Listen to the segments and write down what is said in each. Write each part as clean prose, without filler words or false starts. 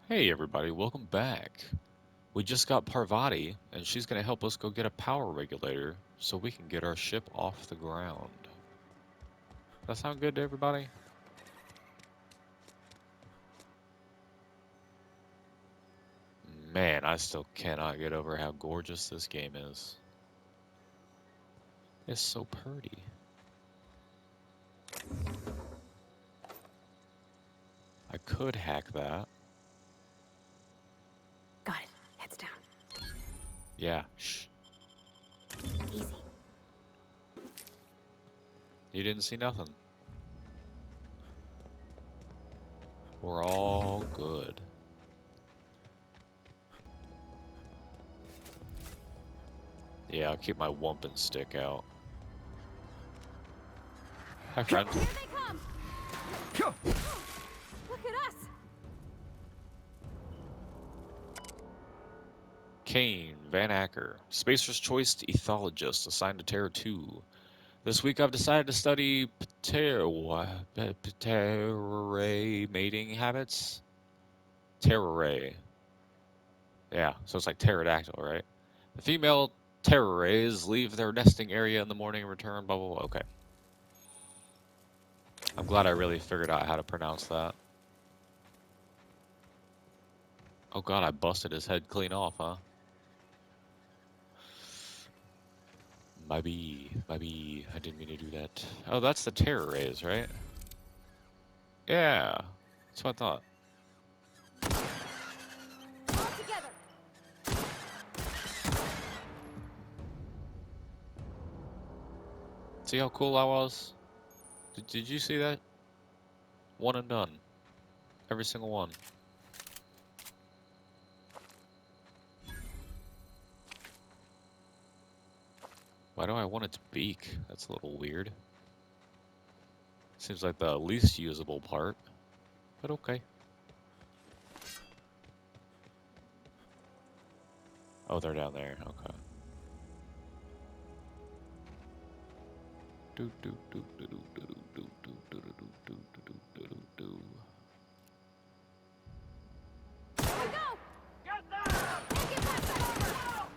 Hey everybody, welcome back. We just got Parvati, and she's gonna help us go get a power regulator so we can get our ship off the ground. That sound good to everybody? Man, I still cannot get over how gorgeous this game is. It's so pretty. I could hack that. Got it. Heads down. Yeah, shh. Easy. You didn't see nothing. We're all good. Yeah, I'll keep my wumpin' stick out. Hi, friend. Here they come! Look at us! Kane Van Acker, Spacer's Choice Ethologist, assigned to Terra 2. This week I've decided to study pterorei mating habits. Pterorei. Yeah, so it's like pterodactyl, right? The female pterorays leave their nesting area in the morning and return, blah, blah, blah. Okay. I'm glad I really figured out how to pronounce that. Oh god, I busted his head clean off, huh? My bee, I didn't mean to do that. Oh, that's the pterorays, right? Yeah, that's what I thought. All together! See how cool I was? Did you see that? One and done. Every single one. Why do I want its beak? That's a little weird. Seems like the least usable part, but okay. Oh, they're down there. Okay. Do do do do do do do do do do do do do do do. Here we go! Get them! Can't get past that armor!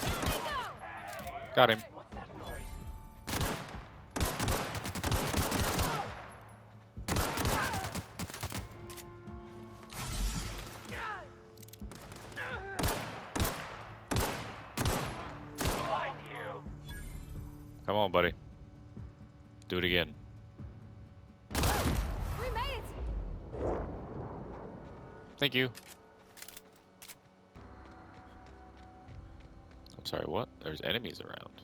Here we go! Got him. Come on, buddy. Do it again. We made it! Thank you. I'm sorry, what? There's enemies around.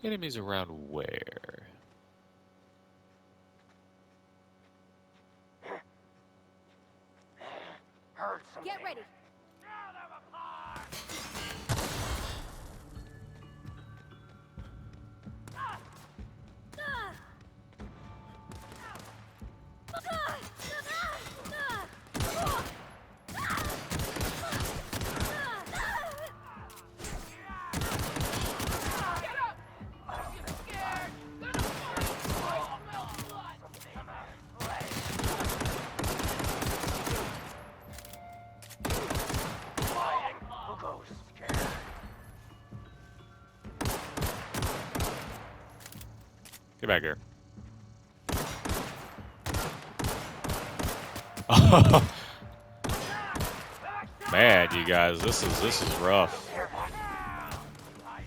Enemies around where? Get ready! Get back here. Man, you guys, this is rough.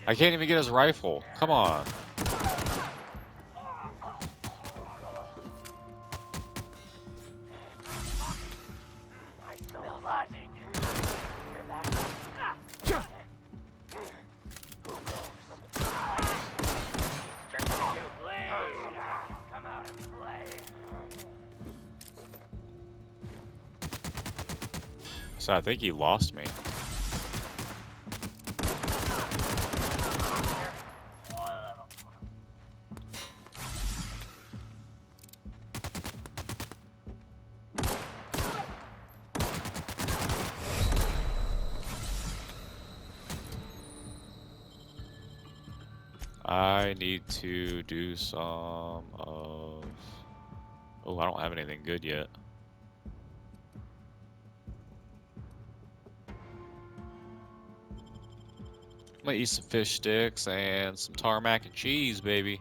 I can't even get his rifle. Come on. So I think he lost me. I need to do some of Oh, I don't have anything good yet. I'm gonna eat some fish sticks and some tarmac and cheese, baby.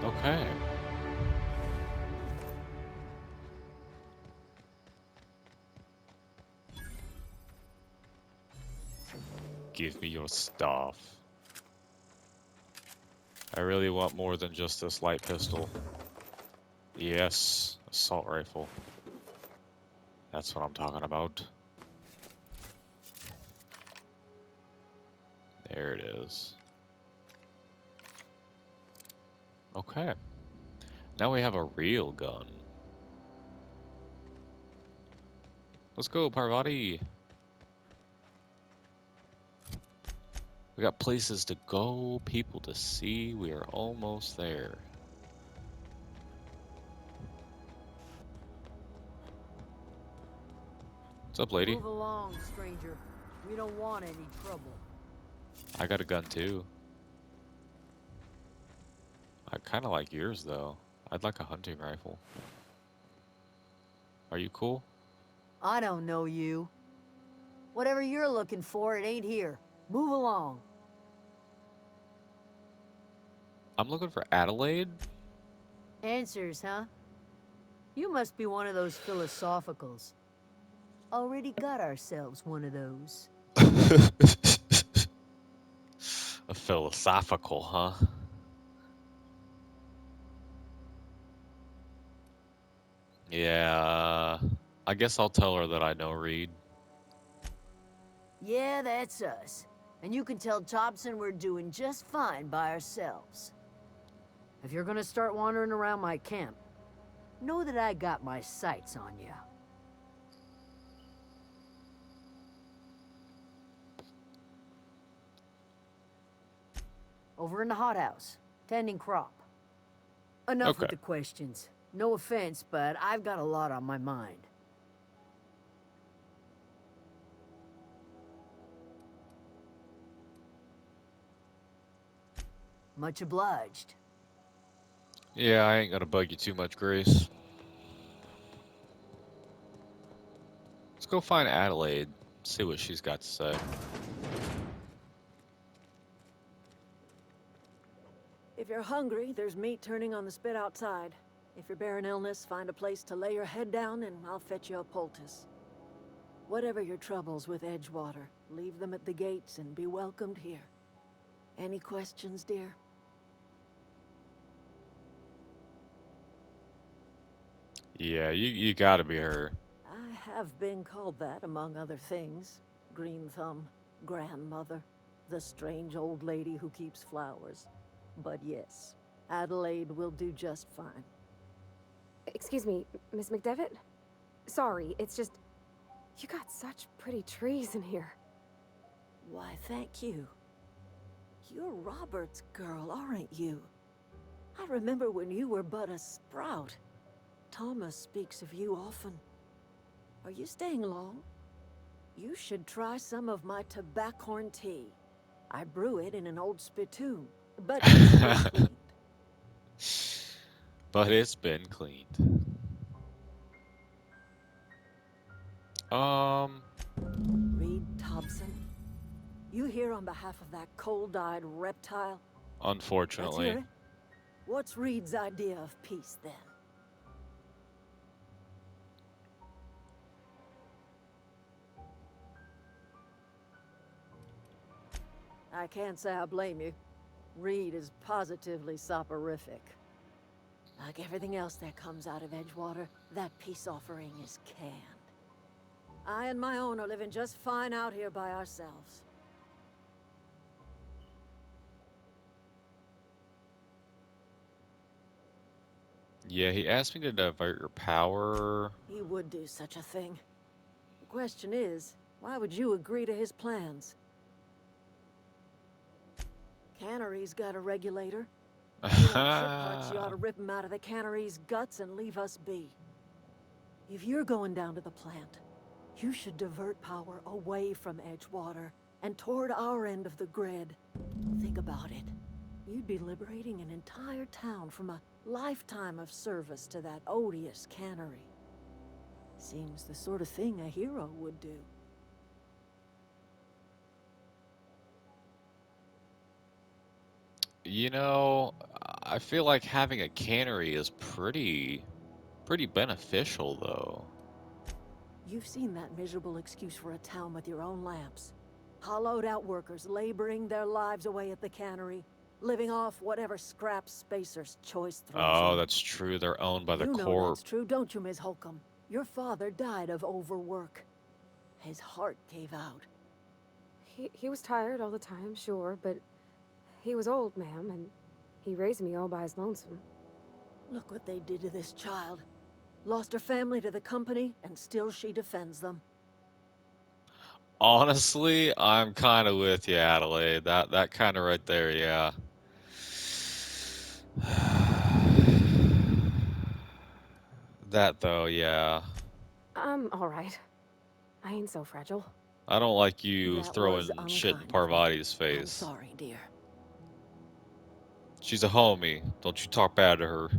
Okay. Give me your stuff. I really want more than just this light pistol. Yes, assault rifle. That's what I'm talking about. There it is. Okay. Now we have a real gun. Let's go, Parvati. We got places to go, people to see. We are almost there. What's up, lady? Move along, stranger. We don't want any trouble. I got a gun too. I kind of like yours though. I'd like a hunting rifle. Are you cool? I don't know you. Whatever you're looking for, it ain't here. Move along. I'm looking for Adelaide. Answers, huh? You must be one of those philosophicals. Already got ourselves one of those. A philosophical, huh? Yeah. I guess I'll tell her that I know Reed. Yeah, that's us. And you can tell Thompson we're doing just fine by ourselves. If you're gonna start wandering around my camp, know that I got my sights on you. Over in the hothouse, tending crop. Enough Okay. with the questions. No offense, but I've got a lot on my mind. Much obliged. Yeah, I ain't gonna bug you too much, Grace. Let's go find Adelaide. See what she's got to say. If you're hungry, there's meat turning on the spit outside. If you're bearing illness, find a place to lay your head down and I'll fetch you a poultice. Whatever your troubles with Edgewater, leave them at the gates and be welcomed here. Any questions, dear? Yeah, you gotta be her. I have been called that, among other things. Green Thumb, grandmother, the strange old lady who keeps flowers. But yes, Adelaide will do just fine. Excuse me, Miss McDevitt? Sorry, it's just... You got such pretty trees in here. Why, thank you. You're Robert's girl, aren't you? I remember when you were but a sprout. Thomas speaks of you often. Are you staying long? You should try some of my tobaccorn tea. I brew it in an old spittoon, but it's been cleaned. But it's been cleaned. Um, Reed Thompson, you here on behalf of that cold-eyed reptile? Let's hear unfortunately. it. What's Reed's idea of peace, then? I can't say I blame you. Reed is positively soporific. Like everything else that comes out of Edgewater, that peace offering is canned. I and my own are living just fine out here by ourselves. Yeah, he asked me to divert your power. He would do such a thing. The question is, why would you agree to his plans? Cannery's got a regulator. You want chip parts, you ought to rip him out of the cannery's guts and leave us be. If you're going down to the plant, you should divert power away from Edgewater and toward our end of the grid. Think about it. You'd be liberating an entire town from a lifetime of service to that odious cannery. Seems the sort of thing a hero would do. You know, I feel like having a cannery is pretty beneficial though. You've seen that miserable excuse for a town with your own lamps. Hollowed out workers laboring their lives away at the cannery, living off whatever scraps Spacer's choice throws Oh, in. that's true. They're owned by the You know corp. that's true, don't you, Miss Holcomb? Your father died of overwork. His heart gave out. He was tired all the time, sure, but he was old, ma'am, and he raised me all by his lonesome. Look what they did to this child. Lost her family to the company, and still she defends them. Honestly, I'm kind of with you, Adelaide. That kind of right there, yeah. That though, yeah. I'm all right. I ain't so fragile. I don't like you That was throwing shit in unkind of me. Parvati's I'm face. sorry, dear. She's a homie. Don't you talk bad to her.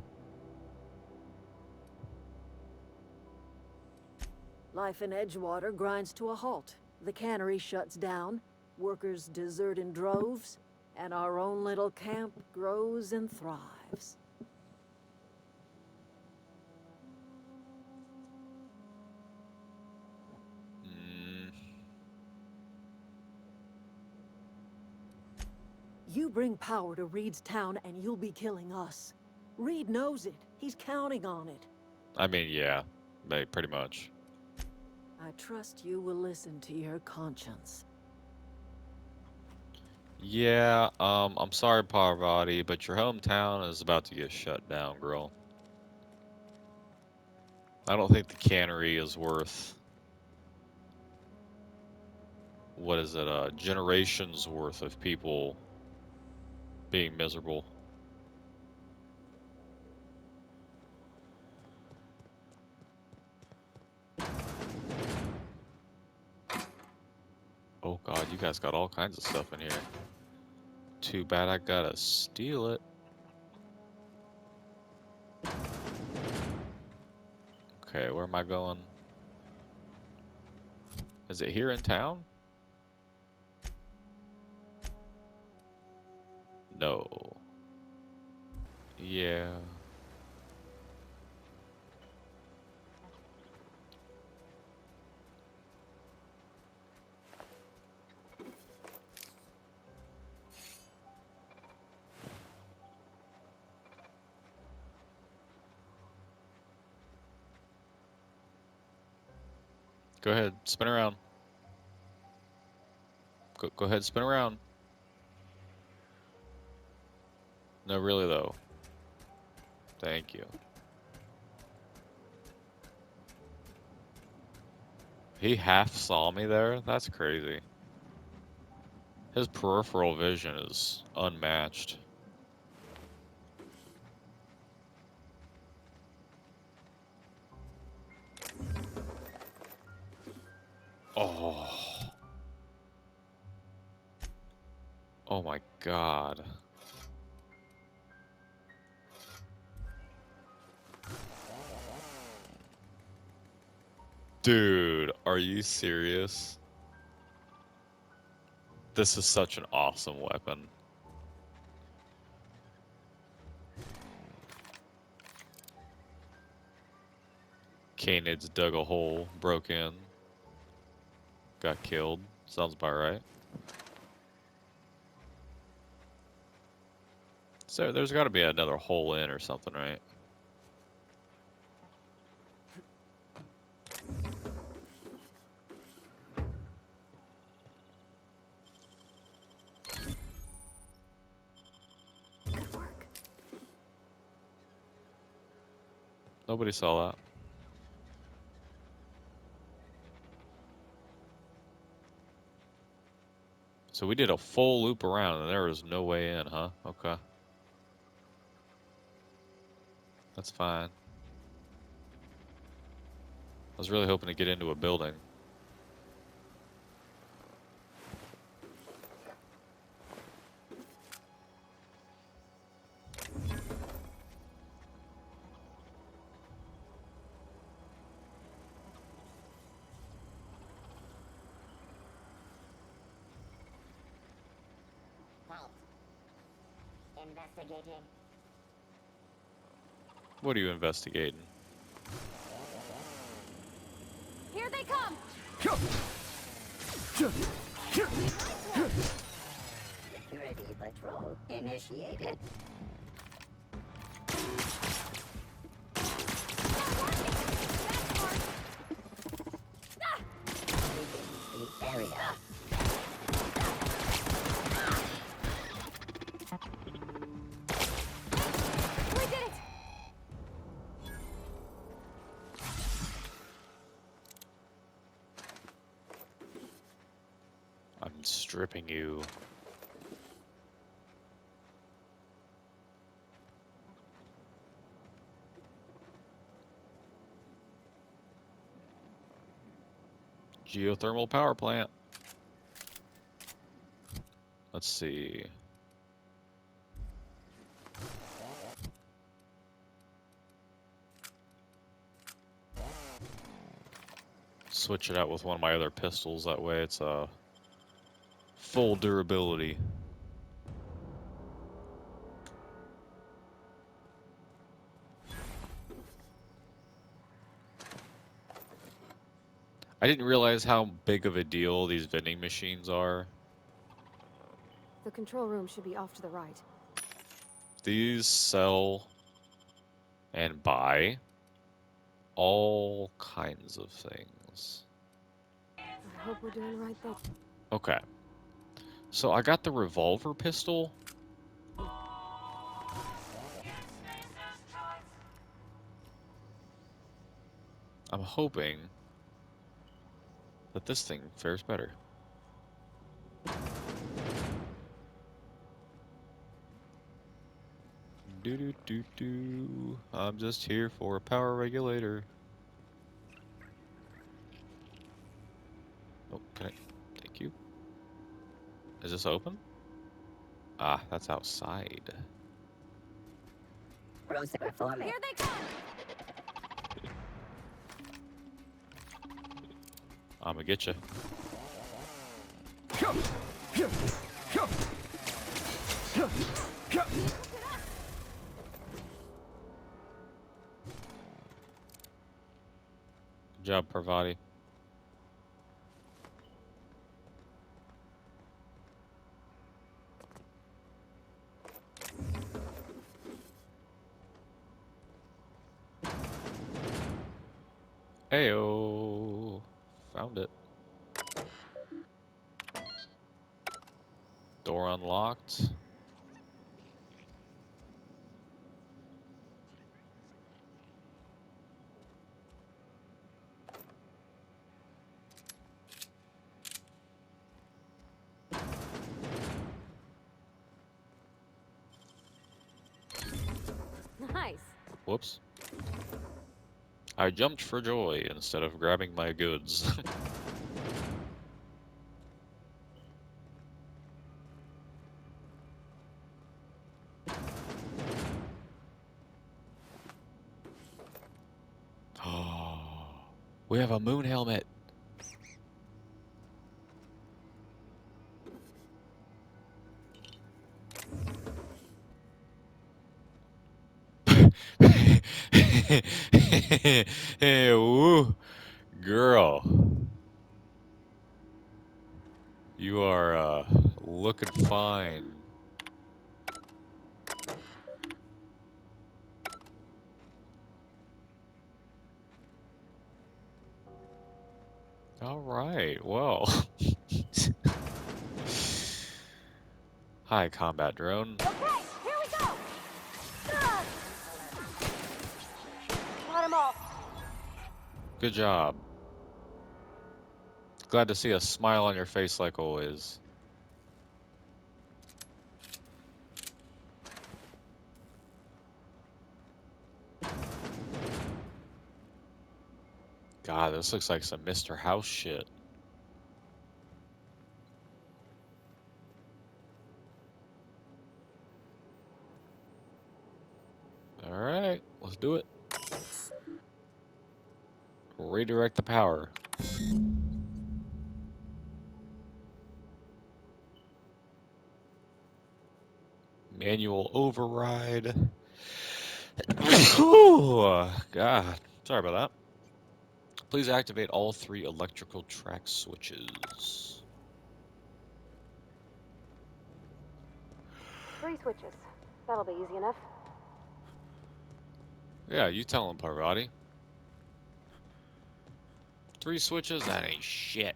Life in Edgewater grinds to a halt. The cannery shuts down, workers desert in droves, and our own little camp grows and thrives. Mm, You bring power to Reed's town and you'll be killing us. Reed knows it. He's counting on it. I mean, yeah, pretty much. I trust you will listen to your conscience. Yeah, I'm sorry, Parvati, but your hometown is about to get shut down, girl. I don't think the cannery is worth, what is it, generations worth of people being miserable. Oh god, you guys got all kinds of stuff in here. Too bad I gotta steal it. Okay, where am I going? Is it here in town? No. Yeah. Go ahead, spin around. Go ahead, spin around. No, really though. Thank you. He half saw me there? That's crazy. His peripheral vision is unmatched. Oh. Oh my god. Dude, are you serious? This is such an awesome weapon. Canids dug a hole, broke in, got killed. Sounds about right. So there's got to be another hole in or something, right? Good work. Nobody saw that. So we did a full loop around and there was no way in, huh? Okay. That's fine. I was really hoping to get into a building. Investigating. What are you investigating? Here they come! Security patrol initiated. The area. We did it! I'm stripping you. Geothermal power plant. Let's see. Switch it out with one of my other pistols. That way it's full durability. I didn't realize how big of a deal these vending machines are. The control room should be off to the right. These sell and buy all kinds of things. I hope we're doing the right thing. Okay. So I got the revolver pistol. I'm hoping that this thing fares better. Do do do do. I'm just here for a power regulator. Oh, can I? Thank you. Is this open? Ah, that's outside. Procedure forming. Here they come! I'm gonna get you. Good job, Parvati. Heyo, found it. Door unlocked. Nice. Whoops. I jumped for joy instead of grabbing my goods. Oh, we have a moon helmet. Hey, woo, girl. You are looking fine. All right. Well. Hi, combat drone. Okay, here we go! Ah! Bottom them all. Good job. Glad to see a smile on your face like always. God, this looks like some Mr. House shit. Alright, let's do it. Redirect the power. Manual override. Whew, God, sorry about that. Please activate all 3 electrical track switches. 3 switches. That'll be easy enough. Yeah, you tell him, Parvati. 3 switches? That ain't shit.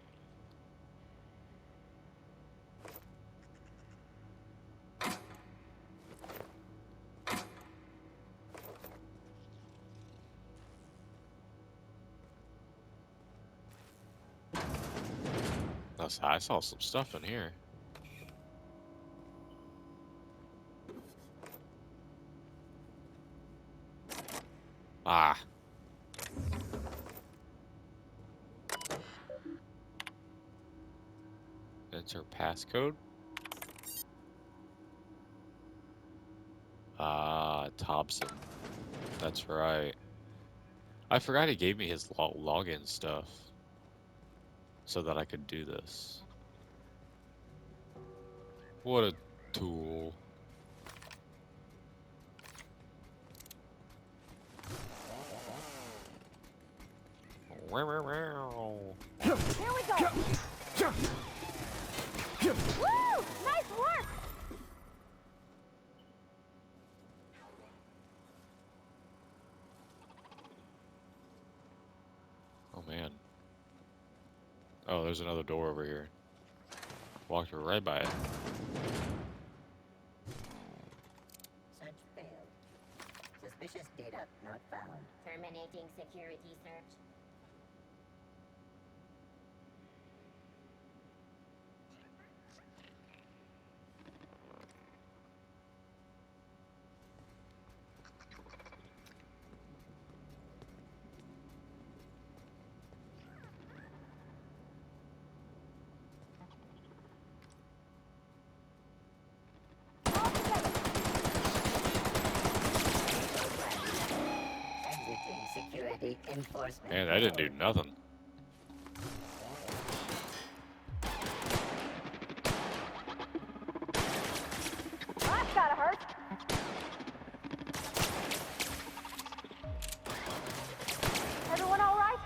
I saw some stuff in here. Ah. Enter passcode. Ah, Thompson. That's right. I forgot he gave me his login stuff so that I could do this. What a tool. Here we go! Woo! Nice work! Oh man. Oh, there's another door over here. Walked right by it. Search failed. Suspicious data not found. Terminating security search. Exiting security enforcement. Man, that didn't do nothing. That's gotta hurt. Everyone all right?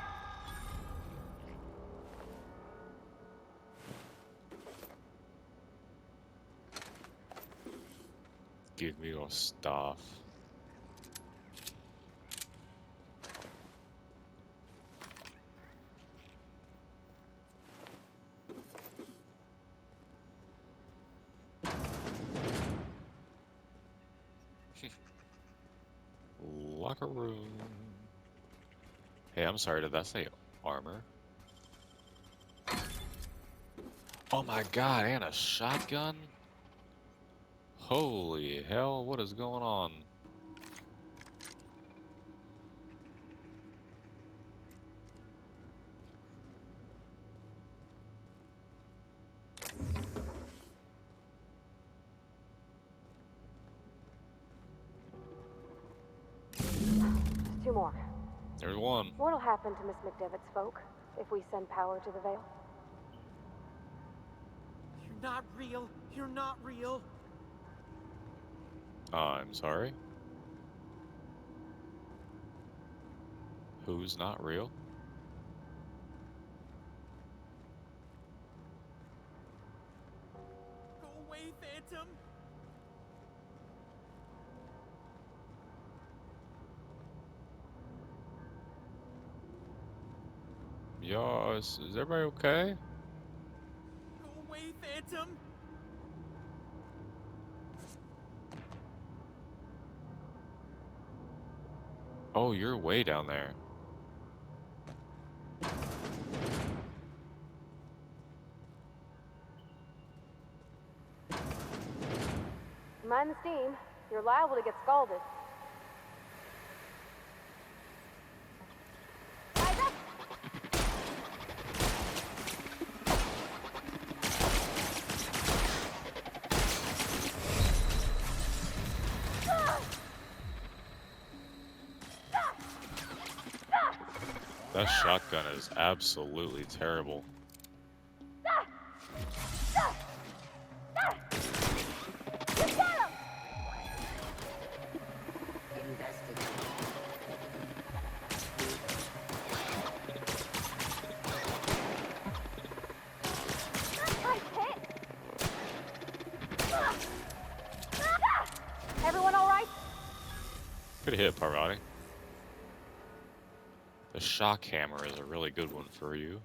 Give me your stuff. Locker room. Hey, I'm sorry, did that say armor? Oh my god, and a shotgun? Holy hell, what is going on? Just 2 more. There's one. What'll happen to Miss McDevitt's folk if we send power to the Vale? You're not real. You're not real. I'm sorry. Who's not real? Go away, Phantom. Yo, is everybody okay? Go away, Phantom. Oh, you're way down there. Mind the steam. You're liable to get scalded. That shotgun is absolutely terrible. Investigate. Everyone all right? Good hit, Parvati. The shock hammer is a really good one for you.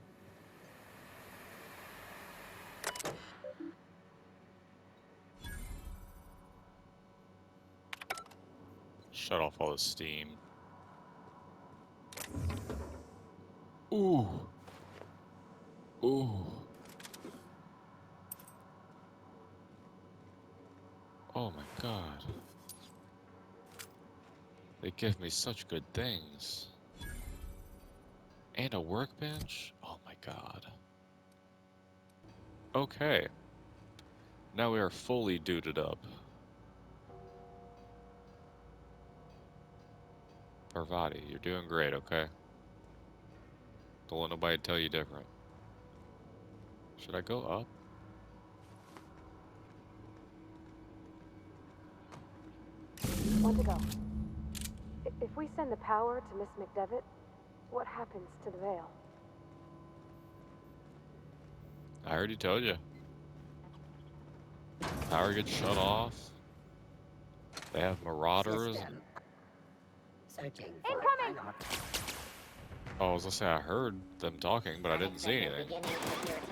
Shut off all the steam. Ooh. Ooh. Oh my god. They give me such good things. And a workbench? Oh my god. Okay. Now we are fully duded up. Parvati, you're doing great, okay? Don't let nobody tell you different. Should I go up? Want to go. If we send the power to Miss McDevitt, what happens to the veil? I already told you. Power gets shut off. They have marauders. System. Searching for Incoming! unauthorized. Oh, I was gonna say I heard them talking, but I didn't see anything. Beginning security.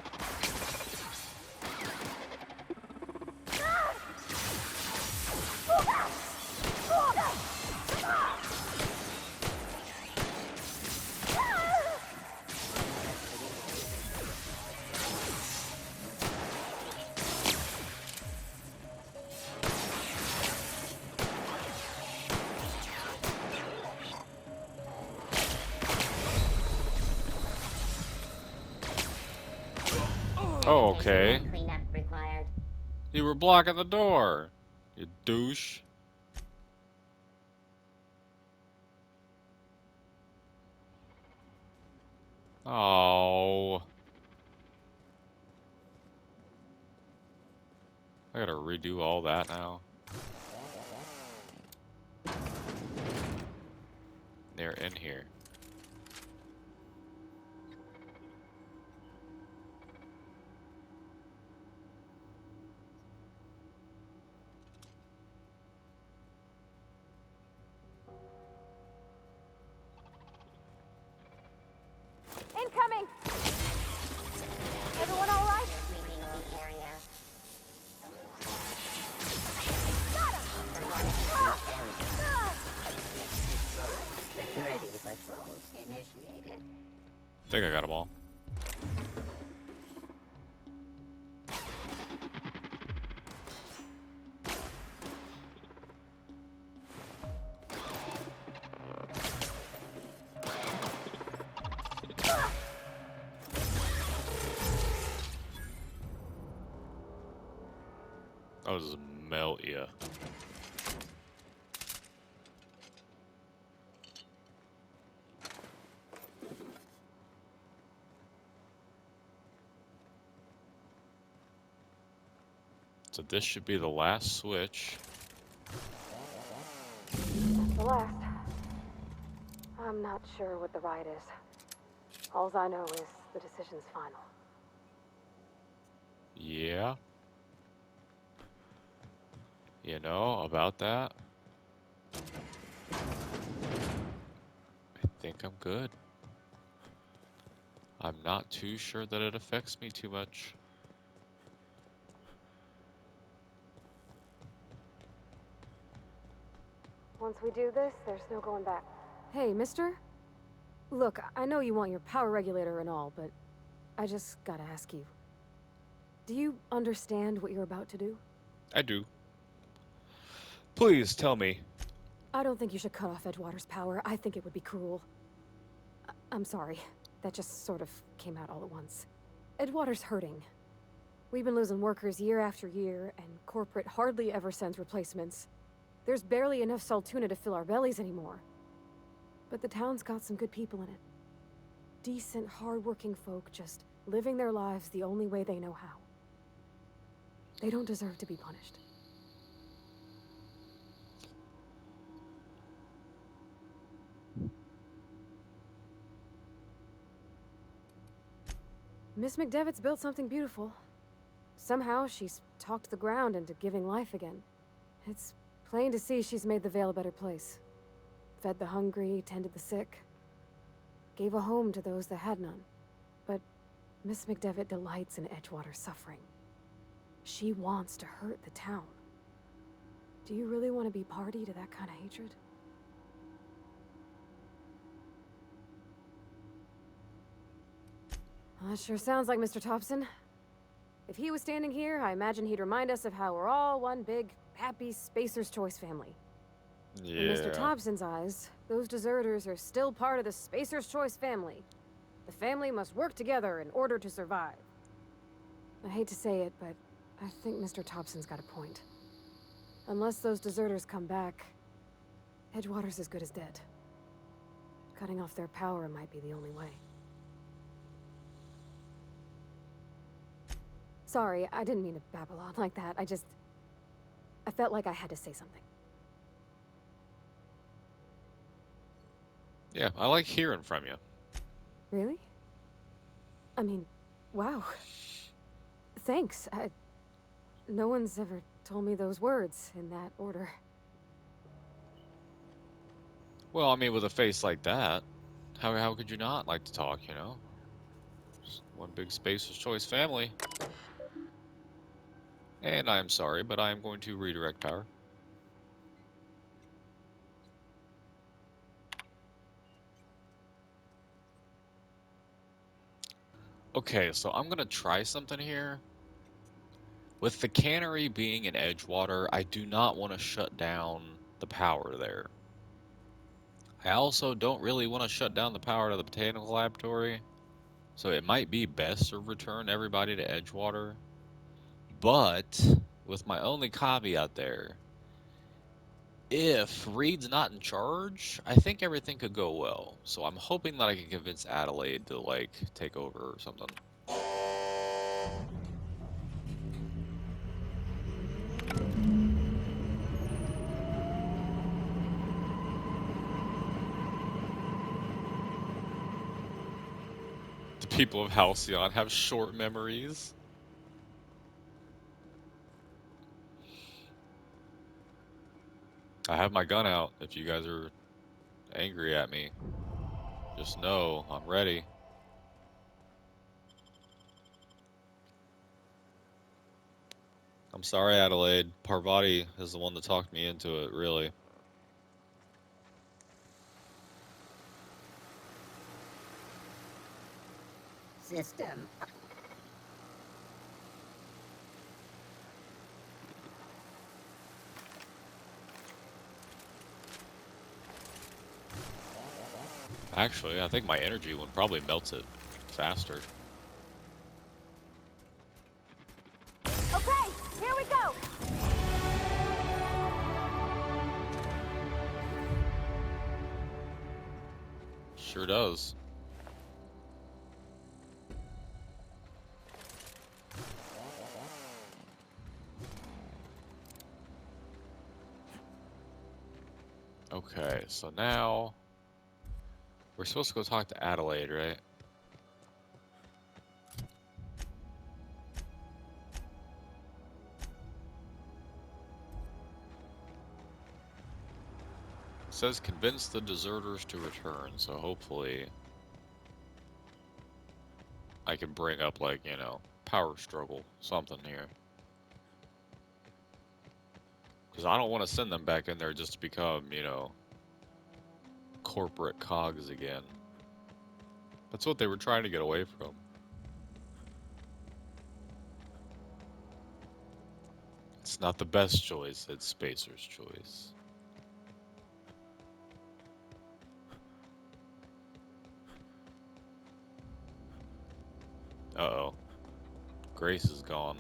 Oh, okay. Personnel cleanup required. You were blocking the door. You douche. Oh. I gotta redo all that now. They're in here. Incoming! Everyone all right? Sweeping the area. Security patrols initiated. I think I got them all. I'll just melt ya. So this should be the last switch. That's the last. I'm not sure what the right is. Alls I know is the decision's final. Yeah. You know about that? I think I'm good. I'm not too sure that it affects me too much. Once we do this, there's no going back. Hey, mister? Look, I know you want your power regulator and all, but I just gotta ask you. Do you understand what you're about to do? I do. Please tell me. I don't think you should cut off Edgewater's power. I think it would be cruel. I'm sorry. That just sort of came out all at once. Edgewater's hurting. We've been losing workers year after year, and corporate hardly ever sends replacements. There's barely enough Saltuna to fill our bellies anymore. But the town's got some good people in it. Decent, hard-working folk just living their lives the only way they know how. They don't deserve to be punished. Miss McDevitt's built something beautiful. Somehow she's talked the ground into giving life again. It's plain to see she's made the Vale a better place. Fed the hungry, tended the sick. Gave a home to those that had none. But Miss McDevitt delights in Edgewater's suffering. She wants to hurt the town. Do you really want to be party to that kind of hatred? Well, that sure sounds like Mr. Thompson. If he was standing here, I imagine he'd remind us of how we're all one big, happy Spacer's Choice family. In Mr. Yeah. Thompson's eyes, those deserters are still part of the Spacer's Choice family. The family must work together in order to survive. I hate to say it, but I think Mr. Thompson's got a point. Unless those deserters come back, Edgewater's as good as dead. Cutting off their power might be the only way. Sorry, I didn't mean to babble on like that. I felt like I had to say something. Yeah, I like hearing from you. Really? I mean, wow. Thanks. No one's ever told me those words in that order. Well, I mean, with a face like that, how could you not like to talk, you know? Just one big Spacer's Choice family. And I am sorry, but I am going to redirect power. Okay, so I'm gonna try something here. With the cannery being in Edgewater, I do not want to shut down the power there. I also don't really want to shut down the power to the botanical laboratory, so it might be best to return everybody to Edgewater. But with my only caveat there, if Reed's not in charge, I think everything could go well. So I'm hoping that I can convince Adelaide to like take over or something. The people of Halcyon have short memories. I have my gun out if you guys are angry at me. Just know I'm ready. I'm sorry, Adelaide. Parvati is the one that talked me into it, really. System. Actually, I think my energy one probably melts it faster. Okay, here we go! Sure does. Okay, so now we're supposed to go talk to Adelaide, right? It says convince the deserters to return, so hopefully I can bring up like, you know, power struggle, something here. Because I don't want to send them back in there just to become, you know, corporate cogs again. That's what they were trying to get away from. It's not the best choice, it's Spacer's choice. Uh-oh. Grace is gone.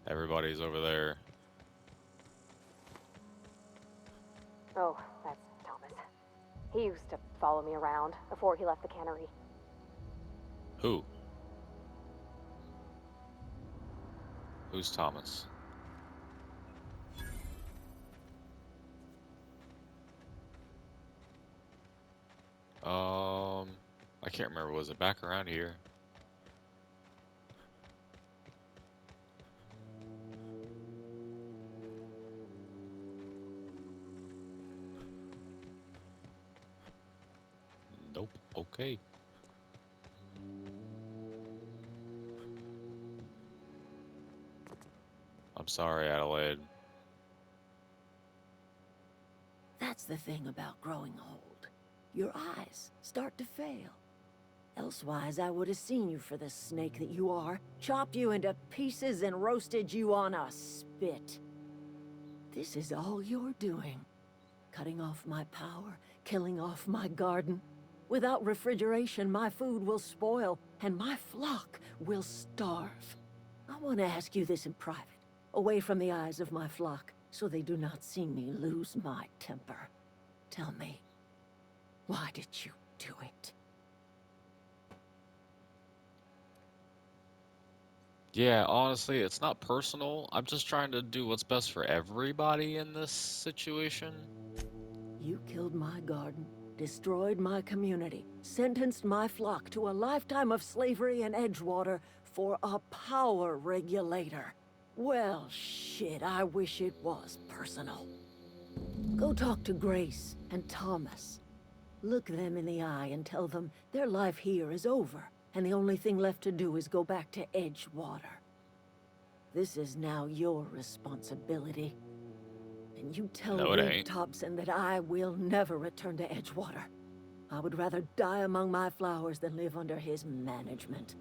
Everybody's over there. Oh, that's Thomas. He used to follow me around before he left the cannery. Who? Who's Thomas? I can't remember. Was it back around here? Nope. Okay. I'm sorry, Adelaide. That's the thing about growing old. Your eyes start to fail. Elsewise, I would have seen you for the snake that you are, chopped you into pieces and roasted you on a spit. This is all you're doing. Cutting off my power, killing off my garden. Without refrigeration, my food will spoil, and my flock will starve. I want to ask you this in private, away from the eyes of my flock, so they do not see me lose my temper. Tell me, why did you do it? Yeah, honestly, it's not personal. I'm just trying to do what's best for everybody in this situation. You killed my garden, destroyed my community, sentenced my flock to a lifetime of slavery in Edgewater for a power regulator. Well, shit, I wish it was personal. Go talk to Grace and Thomas. Look them in the eye and tell them their life here is over, and the only thing left to do is go back to Edgewater. This is now your responsibility. And you tell No, it Reed ain't. Thompson that I will never return to Edgewater. I would rather die among my flowers than live under his management.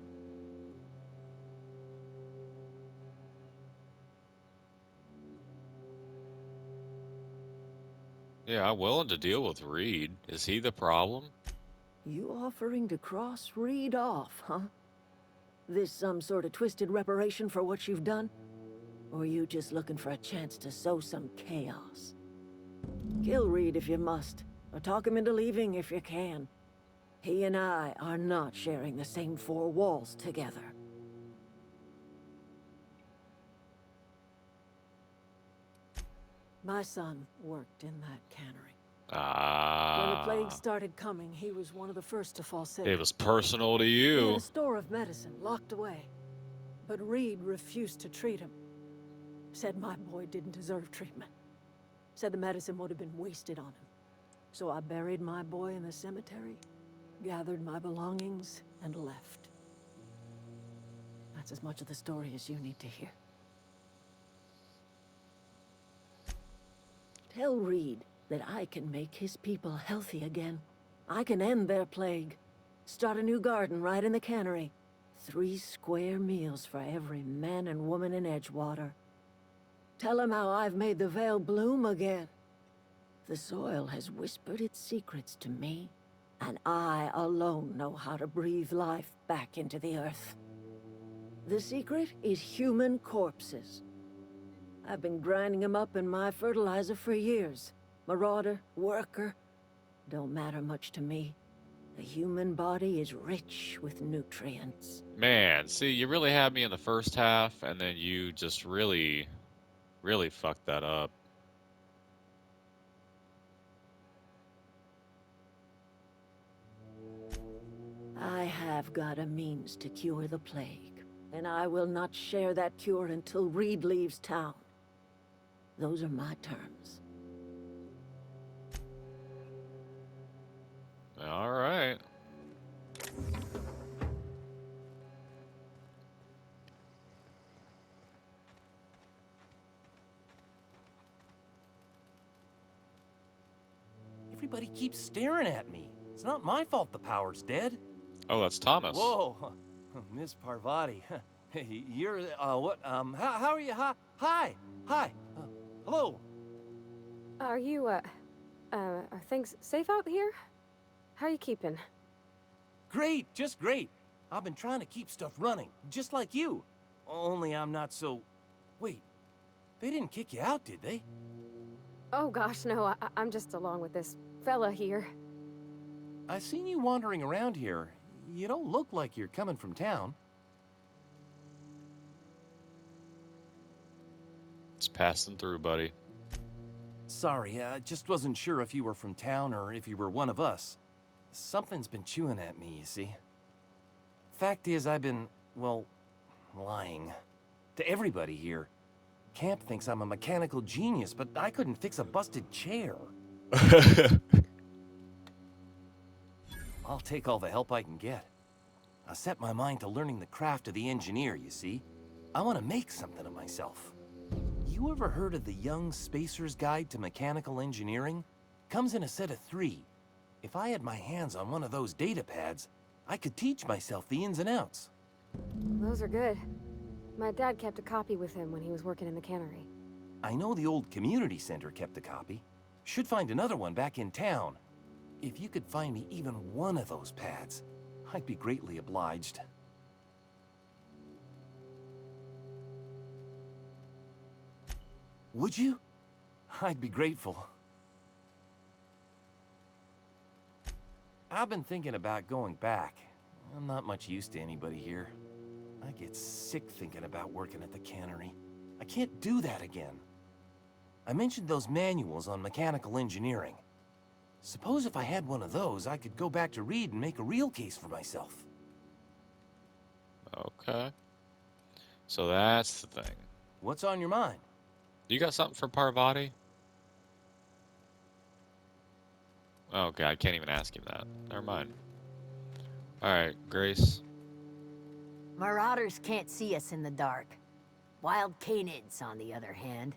Yeah, I'm willing to deal with Reed. Is he the problem? You offering to cross Reed off, huh? This some sort of twisted reparation for what you've done? Or you just looking for a chance to sow some chaos? Kill Reed if you must, or talk him into leaving if you can. He and I are not sharing the same four walls together. My son worked in that cannery. When the plague Ah, started coming, he was one of the first to fall sick. it was personal to He had you. a store of medicine locked away. But Reed refused to treat him. Said my boy didn't deserve treatment. Said the medicine would have been wasted on him. So I buried my boy in the cemetery, gathered my belongings, and left. That's as much of the story as you need to hear. Tell Reed that I can make his people healthy again. I can end their plague. Start a new garden right in the cannery. 3 square meals for every man and woman in Edgewater. Tell him how I've made the Vale bloom again. The soil has whispered its secrets to me, and I alone know how to breathe life back into the earth. The secret is human corpses. I've been grinding them up in my fertilizer for years. Marauder, worker, don't matter much to me. The human body is rich with nutrients. Man, see, you really had me in the first half, and then you just really, really fucked that up. I have got a means to cure the plague, and I will not share that cure until Reed leaves town. Those are my terms. All right. everybody keeps staring at me? It's not my fault the power's dead. Oh, that's Thomas. Whoa, Miss Parvati. Hey, you're, what, how are you? Hi. Hello. Are you, are things safe out here? How are you keeping? Great, just great. I've been trying to keep stuff running, just like you. Only I'm not so... Wait, they didn't kick you out, did they? Oh gosh, no, I'm just along with this fella here. I seen you wandering around here. You don't look like you're coming from town. It's passing through, buddy. Sorry, I just wasn't sure if you were from town or if you were one of us. Something's been chewing at me, you see. Fact is, I've been, well, lying. To everybody here. Camp thinks I'm a mechanical genius, but I couldn't fix a busted chair. I'll take all the help I can get. I set my mind to learning the craft of the engineer, you see. I want to make something of myself. You ever heard of the Young Spacer's Guide to Mechanical Engineering? Comes in a set of 3. If I had my hands on one of those data pads, I could teach myself the ins and outs. Those are good. My dad kept a copy with him when he was working in the cannery. I know the old community center kept a copy. Should find another one back in town. If you could find me even one of those pads, I'd be greatly obliged. Would you? I'd be grateful. I've been thinking about going back. I'm not much use to anybody here. I get sick thinking about working at the cannery. I can't do that again. I mentioned those manuals on mechanical engineering. Suppose if I had one of those, I could go back to read and make a real case for myself. Okay. So that's the thing. What's on your mind? You got something for Parvati? Oh, God, I can't even ask him that. Never mind. Alright, Grace. Marauders can't see us in the dark. Wild canids, on the other hand.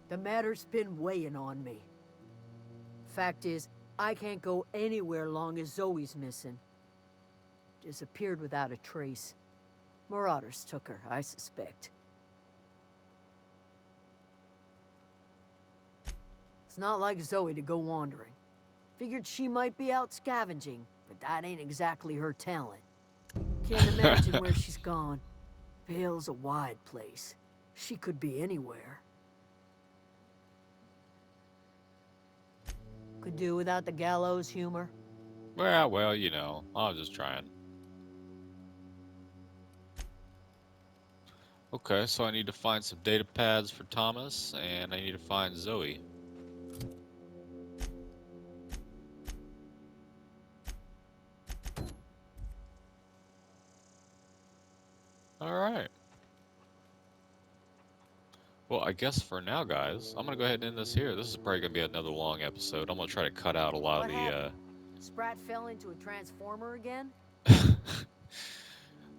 The matter's been weighing on me. Fact is, I can't go anywhere long as Zoe's missing. Disappeared without a trace. Marauders took her, I suspect. It's not like Zoe to go wandering. Figured she might be out scavenging, but that ain't exactly her talent. Can't imagine where she's gone. Vale's a wide place. She could be anywhere. Could do without the gallows humor. Well, you know, I was just trying. Okay, so I need to find some data pads for Thomas, and I need to find Zoe. Alright. Well, I guess for now, guys, I'm gonna go ahead and end this here. This is probably gonna be another long episode. I'm gonna try to cut out a lot What of happened? Sprat fell into a transformer again?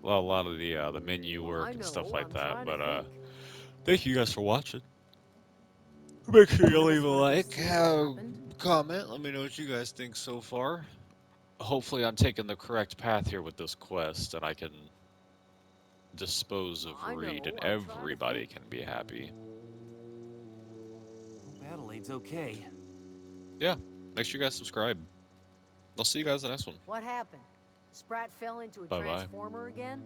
well, a lot of the menu work I and know, stuff like I'm that. trying to But think. thank you guys for watching. Make sure you None of leave us a wanted to like, see what happened. comment. Let me know what you guys think so far. Hopefully, I'm taking the correct path here with this quest, and I can dispose of I Reed, know, and I'm trying to everybody think. can be happy. Hope Adelaide's okay. Yeah, make sure you guys subscribe. I'll see you guys in the next one. What happened? Sprat fell into a Bye-bye. transformer again?